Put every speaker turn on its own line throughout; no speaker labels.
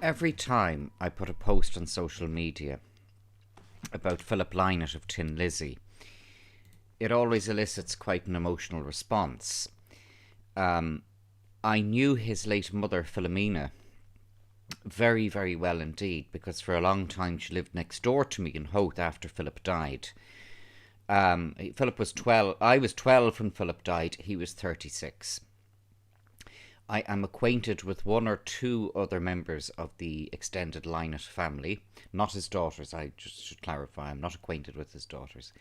Every time I put a post on social media about Philip Lynott of Tin Lizzie, it always elicits quite an emotional response. Um, I knew his late mother, Philomena, very, very well indeed, because for a long time she lived next door to me in Howth after Philip died. Philip was 12. I was 12 when Philip died. He was 36. I am acquainted with one or two other members of the extended Lynott family, not his daughters. I just should clarify, I'm not acquainted with his daughters,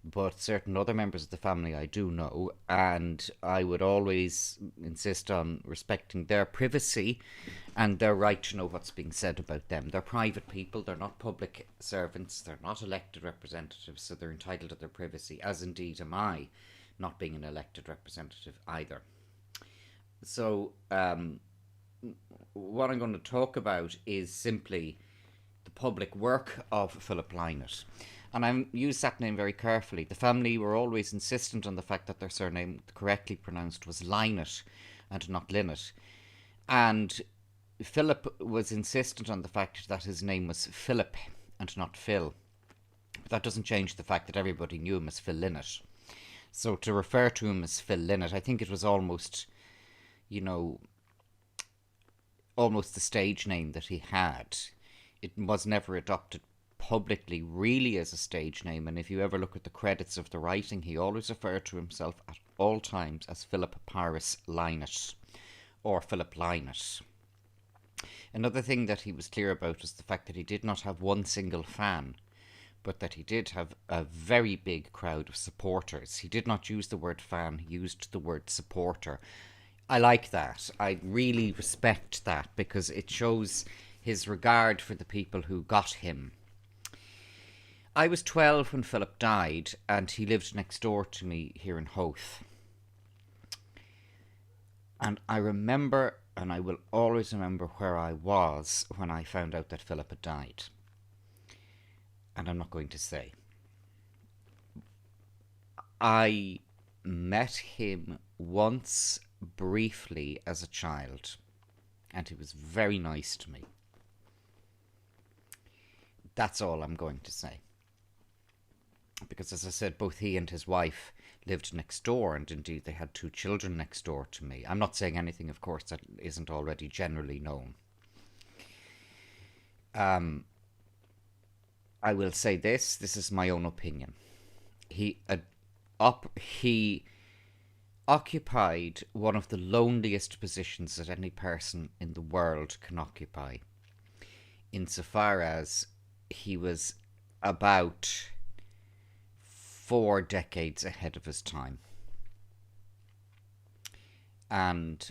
but certain other members of the family I do know, and I would always insist on respecting their privacy and their right to know what's being said about them. They're private people, they're not public servants, they're not elected representatives, so they're entitled to their privacy, as indeed am I, not being an elected representative either. So, what I'm going to talk about is simply the public work of Philip Lynott. And I use that name very carefully. The family were always insistent on the fact that their surname, correctly pronounced, was Lynott and not Lynott. And Philip was insistent on the fact that his name was Philip and not Phil. But that doesn't change the fact that everybody knew him as Phil Lynott. So to refer to him as Phil Lynott, I think it was almost almost the stage name that he had. It was never adopted publicly really as a stage name, and if you ever look at the credits of the writing, he always referred to himself at all times as Philip Paris Lynott or Philip Lynott. Another thing that he was clear about was the fact that he did not have one single fan, but that he did have a very big crowd of supporters. He did not use the word fan, he used the word supporter. I like that. I really respect that because it shows his regard for the people who got him. I was 12 when Philip died, and he lived next door to me here in Howth. And I remember, and I will always remember where I was when I found out that Philip had died. And I'm not going to say. I met him once briefly as a child, and he was very nice to me. That's all I'm going to say. Because as I said, both he and his wife lived next door, and indeed they had two children next door to me. I'm not saying anything, of course, that isn't already generally known. I will say this is my own opinion. He occupied one of the loneliest positions that any person in the world can occupy, insofar as he was about 4 decades ahead of his time. And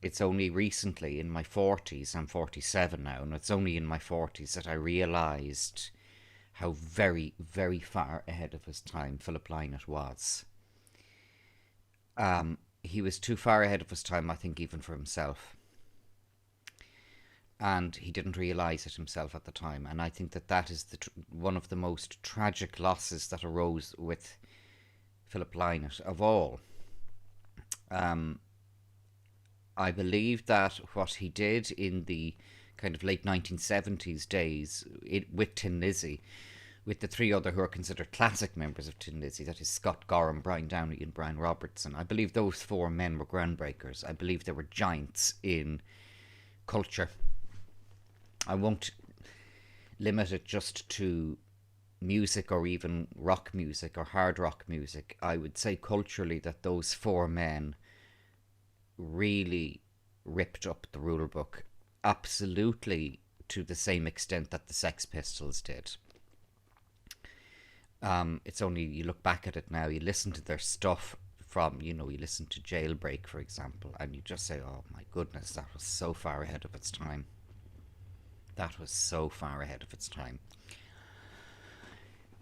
it's only recently, in my 40s, I'm 47 now, and it's only in my 40s that I realised how very, very far ahead of his time Philip Lynott was. He was too far ahead of his time, I think, even for himself. And he didn't realise it himself at the time. And I think that is one of the most tragic losses that arose with Philip Lynott of all. I believe that what he did in the kind of late 1970s days with Tin Lizzie, with the three other who are considered classic members of Tin Lizzie, that is Scott Gorham, Brian Downey and Brian Robertson. I believe those 4 men were groundbreakers. I believe they were giants in culture. I won't limit it just to music or even rock music or hard rock music. I would say culturally that those 4 men really ripped up the rule book, absolutely to the same extent that the Sex Pistols did. It's only, you look back at it now, you listen to their stuff from, you listen to Jailbreak, for example, and you just say, oh my goodness, that was so far ahead of its time. That was so far ahead of its time.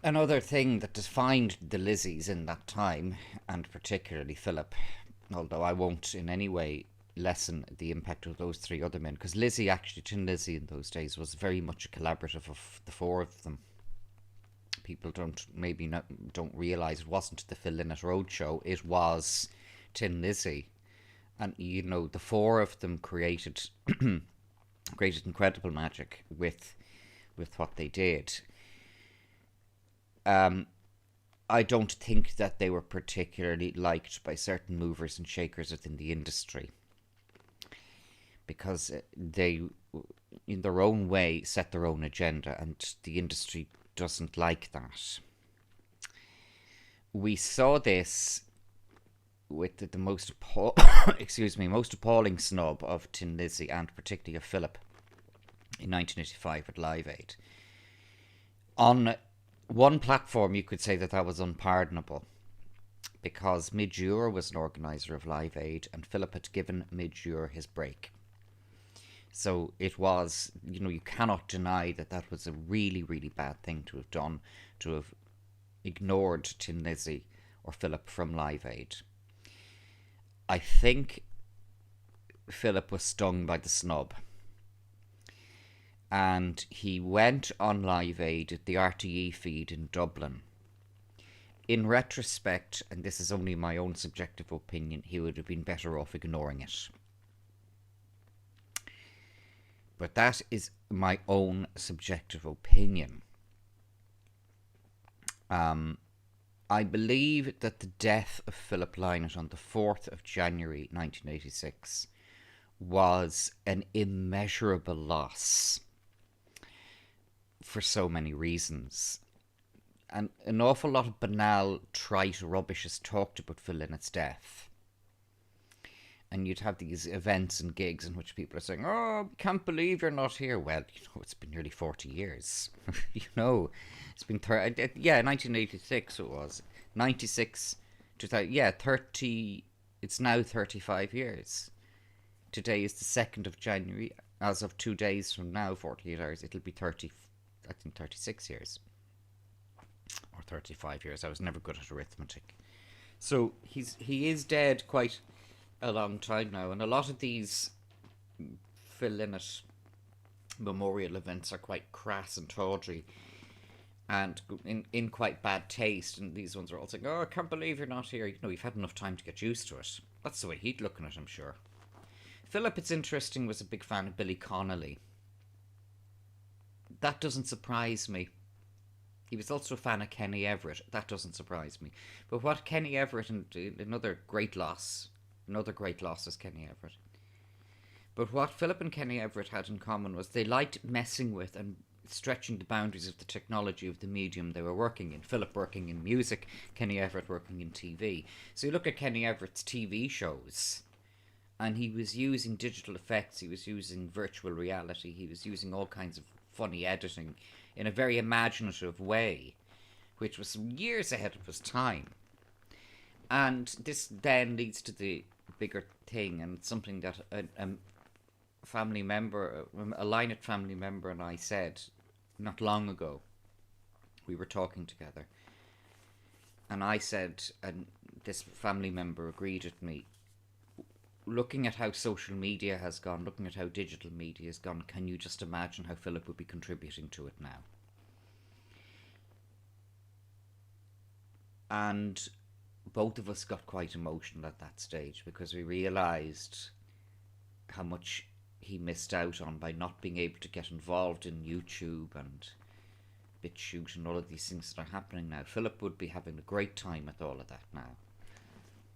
Another thing that defined the Lizzies in that time, and particularly Philip, although I won't in any way lessen the impact of those 3 other men, because Lizzie, actually, Tin Lizzie in those days was very much a collaborative of the 4 of them. People don't realise it wasn't the Phil Lynott Roadshow, it was Tin Lizzie. And, the 4 of them created created incredible magic with what they did. I don't think that they were particularly liked by certain movers and shakers within the industry, because they, in their own way, set their own agenda, and the industry doesn't like that. We saw this with the most most appalling snub of Tin Lizzy, and particularly of Philip, in 1985 at Live Aid. On one platform, you could say that was unpardonable, because Midge Ure was an organiser of Live Aid, and Philip had given Midge Ure his break. So it was, you cannot deny that was a really, really bad thing to have done, to have ignored Tin Lizzy or Philip from Live Aid. I think Philip was stung by the snub, and he went on Live Aid at the RTE feed in Dublin. In retrospect, and this is only my own subjective opinion, he would have been better off ignoring it. But that is my own subjective opinion. I believe that the death of Philip Lynott on the 4th of January 1986 was an immeasurable loss for so many reasons. And an awful lot of banal, trite rubbish is talked about Phil Lynott's death. And you'd have these events and gigs in which people are saying, "Oh, can't believe you're not here." Well, it's been nearly 40 years. It's been 1986 it was. 96, 2000, 30, it's now 35 years. Today is the 2nd of January. As of 2 days from now, 48 hours, it'll be 36 years. Or 35 years. I was never good at arithmetic. So he is dead quite a long time now, and a lot of these Phil Lynott memorial events are quite crass and tawdry and in quite bad taste, and these ones are all saying, "Oh, I can't believe you're not here." You've had enough time to get used to it. That's the way he'd look at it, I'm sure. Philip, it's interesting, was a big fan of Billy Connolly. That doesn't surprise me. He was also a fan of Kenny Everett. That doesn't surprise me. But what Kenny Everett, and another great loss is Kenny Everett. But what Philip and Kenny Everett had in common was they liked messing with and stretching the boundaries of the technology of the medium they were working in. Philip working in music, Kenny Everett working in TV. So you look at Kenny Everett's TV shows, and he was using digital effects, he was using virtual reality, he was using all kinds of funny editing in a very imaginative way, which was years ahead of his time. And this then leads to the bigger thing, and something that a family member, a Lynott family member, and I said not long ago. We were talking together, and I said, and this family member agreed with me, looking at how social media has gone, looking at how digital media has gone, can you just imagine how Philip would be contributing to it now? And both of us got quite emotional at that stage, because we realised how much he missed out on by not being able to get involved in YouTube and BitChute and all of these things that are happening now. Philip would be having a great time with all of that now.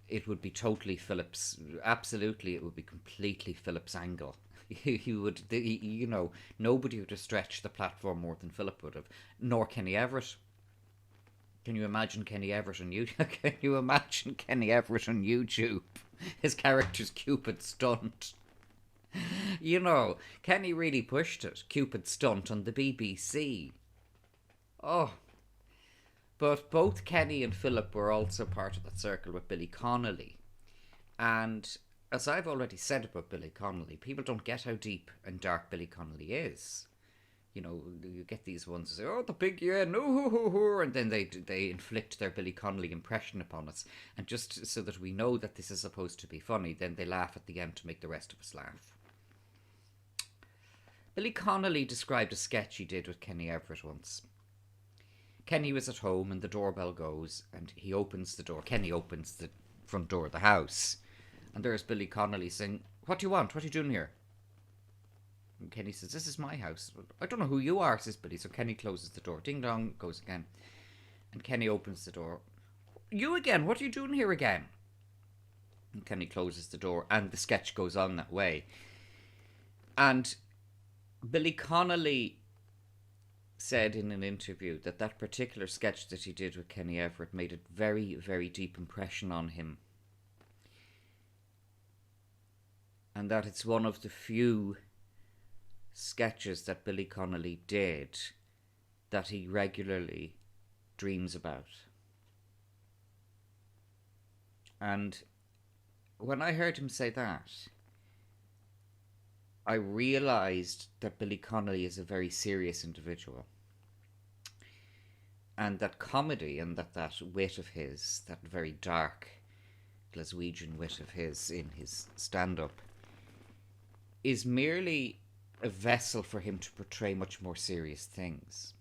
It would be totally Philip's, absolutely, it would be completely Philip's angle. Nobody would have stretched the platform more than Philip would have, nor Kenny Everett. Can you imagine Kenny Everett on YouTube? Can you imagine Kenny Everett on YouTube? His character's Cupid Stunt. Kenny really pushed it. Cupid Stunt on the BBC. Oh. But both Kenny and Philip were also part of that circle with Billy Connolly. And as I've already said about Billy Connolly, people don't get how deep and dark Billy Connolly is. You get these ones who say, "Oh, the big yeah, no," and then they inflict their Billy Connolly impression upon us, and just so that we know that this is supposed to be funny, then they laugh at the end to make the rest of us laugh. Billy Connolly described a sketch he did with Kenny Everett once. Kenny was at home and the doorbell goes, and he opens the door. Kenny opens the front door of the house, and there's Billy Connolly saying, "What do you want? What are you doing here?" And Kenny says, "This is my house." "I don't know who you are," says Billy. So Kenny closes the door. Ding dong goes again. And Kenny opens the door. "You again? What are you doing here again?" And Kenny closes the door, and the sketch goes on that way. And Billy Connolly said in an interview that that particular sketch that he did with Kenny Everett made a very, very deep impression on him. And that it's one of the few sketches that Billy Connolly did that he regularly dreams about. And when I heard him say that, I realised that Billy Connolly is a very serious individual. And that comedy and that wit of his, that very dark Glaswegian wit of his in his stand-up, is merely a vessel for him to portray much more serious things.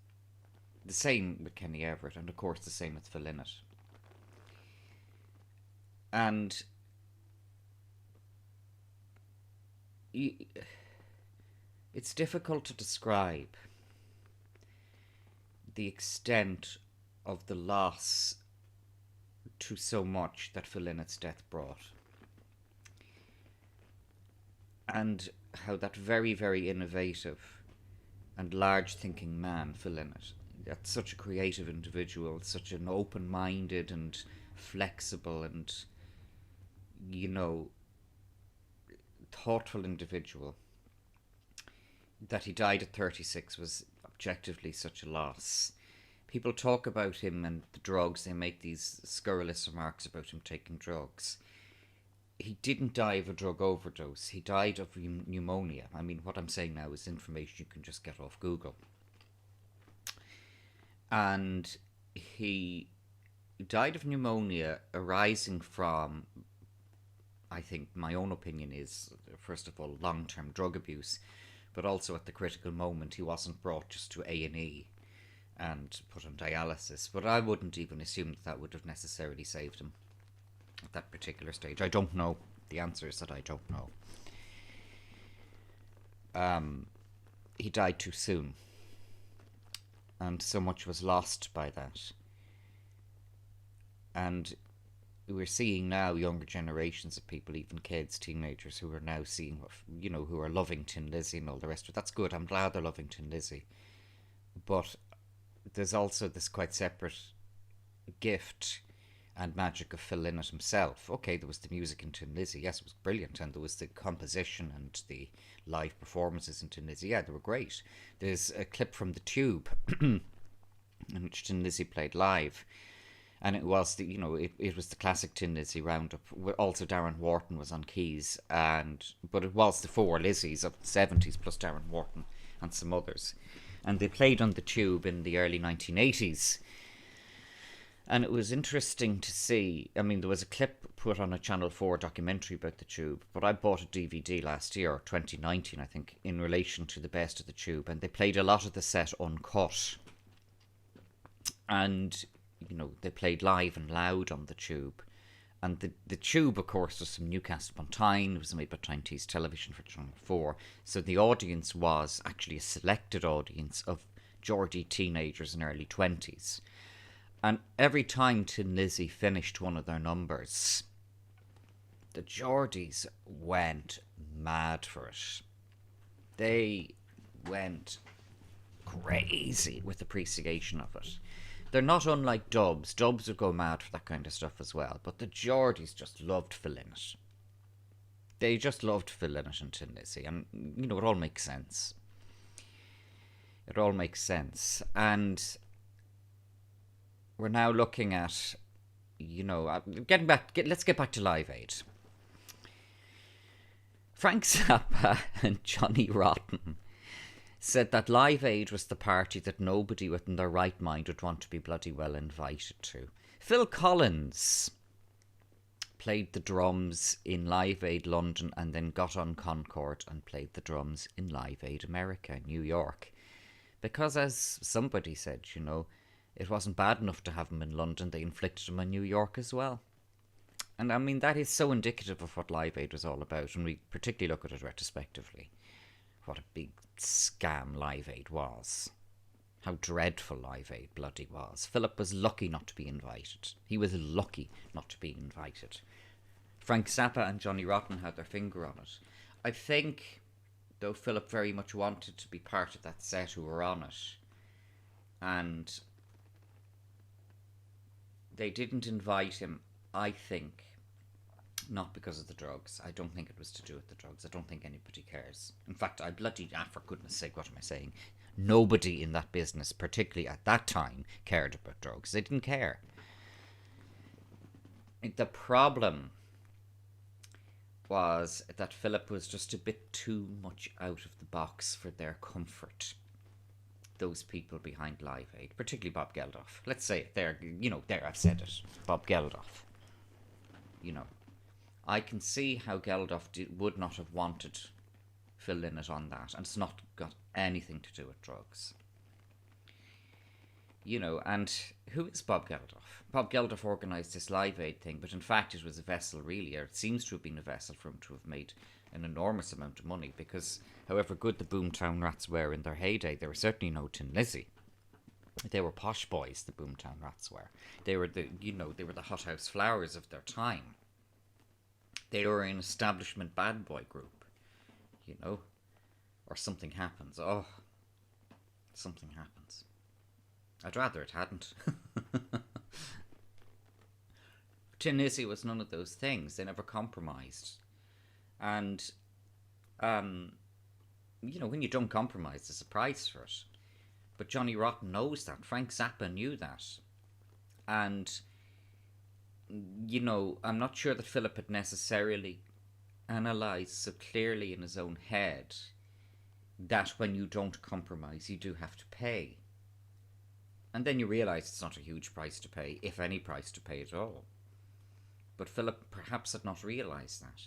The same with Kenny Everett, and of course the same with Phil Lynott. And it's difficult to describe the extent of the loss to so much that Phil Lynott's death brought. And how that very, very innovative and large-thinking man, Phil Lynott, that's such a creative individual, such an open-minded and flexible and, thoughtful individual, that he died at 36 was objectively such a loss. People talk about him and the drugs, they make these scurrilous remarks about him taking drugs. He didn't die of a drug overdose. He died of pneumonia. I mean, what I'm saying now is information you can just get off Google. And he died of pneumonia arising from, I think my own opinion is, first of all, long-term drug abuse, but also at the critical moment he wasn't brought just to A&E and put on dialysis. But I wouldn't even assume that would have necessarily saved him at that particular stage. I don't know. The answer is that I don't know. He died too soon, and so much was lost by that. And we're seeing now younger generations of people, even kids, teenagers, who are now seeing what, who are loving Tin Lizzy and all the rest of it. That's good. I'm glad they're loving Tin Lizzy. But there's also this quite separate gift and magic of Phil Lynott himself. Okay, there was the music in Tin Lizzy. Yes, it was brilliant. And there was the composition and the live performances in Tin Lizzy. Yeah, they were great. There's a clip from The Tube in which Tin Lizzy played live. And it was it was the classic Tin Lizzy roundup. Also, Darren Wharton was on keys, but it was the four Lizzies of the 70s plus Darren Wharton and some others, and they played on The Tube in the early 1980s. And it was interesting to see. I mean, there was a clip put on a Channel 4 documentary about The Tube, but I bought a DVD last year, 2019, I think, in relation to the best of The Tube, and they played a lot of the set uncut. And they played live and loud on The Tube. And the Tube, of course, was from Newcastle upon Tyne. It was made by Tyne Tees Television for Channel 4. So the audience was actually a selected audience of Geordie teenagers in early 20s. And every time Tin Lizzy finished one of their numbers, the Geordies went mad for it. They went crazy with appreciation of it. They're not unlike Dubs. Dubs would go mad for that kind of stuff as well. But the Geordies just loved Phil Lynott. They just loved Phil Lynott and Tin Lizzy. And, it all makes sense. It all makes sense. And we're now looking at, let's get back to Live Aid. Frank Zappa and Johnny Rotten said that Live Aid was the party that nobody within their right mind would want to be bloody well invited to. Phil Collins played the drums in Live Aid London and then got on Concorde and played the drums in Live Aid America, New York. Because, as somebody said, it wasn't bad enough to have him in London, they inflicted him in New York as well. And that is so indicative of what Live Aid was all about, and we particularly look at it retrospectively. what a big scam Live Aid was. How dreadful Live Aid bloody was. Philip was lucky not to be invited. He was lucky not to be invited. Frank Zappa and Johnny Rotten had their finger on it. I think, though Philip very much wanted to be part of that set who were on it, and they didn't invite him, I think, not because of the drugs. I don't think it was to do with the drugs. I don't think anybody cares. In fact, for goodness sake, what am I saying? Nobody in that business, particularly at that time, cared about drugs. They didn't care. The problem was that Philip was just a bit too much out of the box for their comfort. Those people behind Live Aid, particularly Bob Geldof. Let's say it there, I've said it. Bob Geldof. I can see how Geldof would not have wanted Phil Lynott on that, and it's not got anything to do with drugs. And who is Bob Geldof? Bob Geldof organised this Live Aid thing, but in fact it was a vessel really, or it seems to have been a vessel for him to have made an enormous amount of money, because however good the Boomtown Rats were in their heyday, they were certainly no Tin Lizzy. They were posh boys, the Boomtown Rats were. They were the hothouse flowers of their time. They were an establishment bad boy group, or something happens. Oh, something happens. I'd rather it hadn't. Tin Lizzy was none of those things. They never compromised. And, when you don't compromise, there's a price for it. But Johnny Rotten knows that. Frank Zappa knew that. And, I'm not sure that Philip had necessarily analysed so clearly in his own head that when you don't compromise, you do have to pay. And then you realise it's not a huge price to pay, if any price to pay at all. But Philip perhaps had not realised that.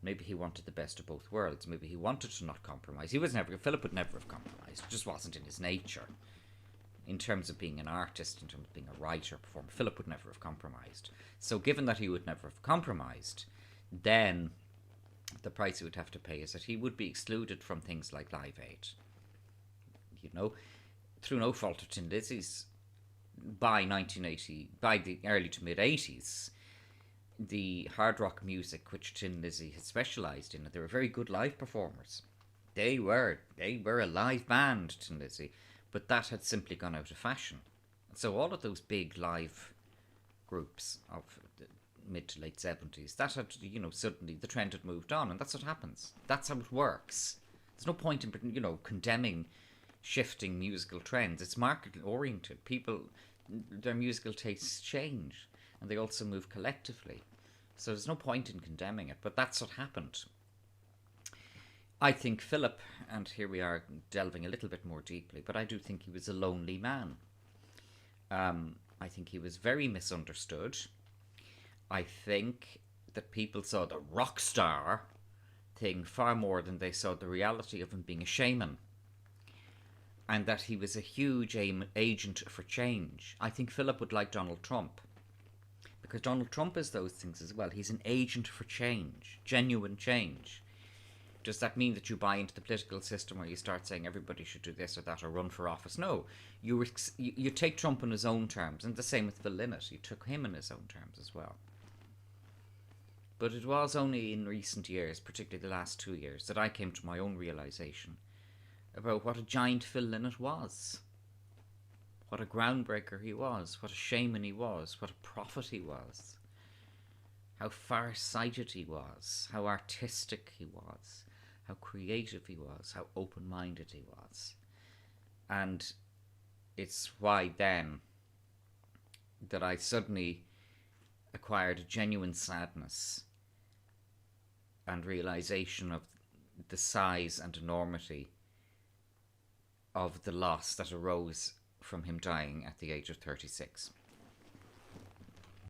Maybe he wanted the best of both worlds. Maybe he wanted to not compromise. Philip would never have compromised. It just wasn't in his nature. In terms of being an artist, in terms of being a writer, performer, Philip would never have compromised. So given that he would never have compromised, then the price he would have to pay is that he would be excluded from things like Live Aid. Through no fault of Tin Lizzy's, by the early to mid 80s, the hard rock music which Tin Lizzy had specialised in, they were very good live performers. They were a live band, Tin Lizzy, but that had simply gone out of fashion. So all of those big live groups of the mid to late 70s, that had, suddenly the trend had moved on, and that's what happens. That's how it works. There's no point in, condemning shifting musical trends. It's market oriented. People, their musical tastes change, and they also move collectively. So there's no point in condemning it, but that's what happened. I think Philip, and here we are delving a little bit more deeply, but I do think he was a lonely man. I think he was very misunderstood. I think that people saw the rock star thing far more than they saw the reality of him being a shaman. And that he was a huge agent for change. I think Philip would like Donald Trump. Because Donald Trump is those things as well. He's an agent for change, genuine change. Does that mean that you buy into the political system where you start saying everybody should do this or that or run for office? No. You take Trump on his own terms. And the same with Phil Lynott. You took him in his own terms as well. But it was only in recent years, particularly the last 2 years, that I came to my own realisation about what a giant Phil Lynott was. What a groundbreaker he was. What a shaman he was. What a prophet he was. How far-sighted he was. How artistic he was. How creative he was. How open-minded he was. And it's why then that I suddenly acquired a genuine sadness and realisation of the size and enormity of the loss that arose from him dying at the age of 36.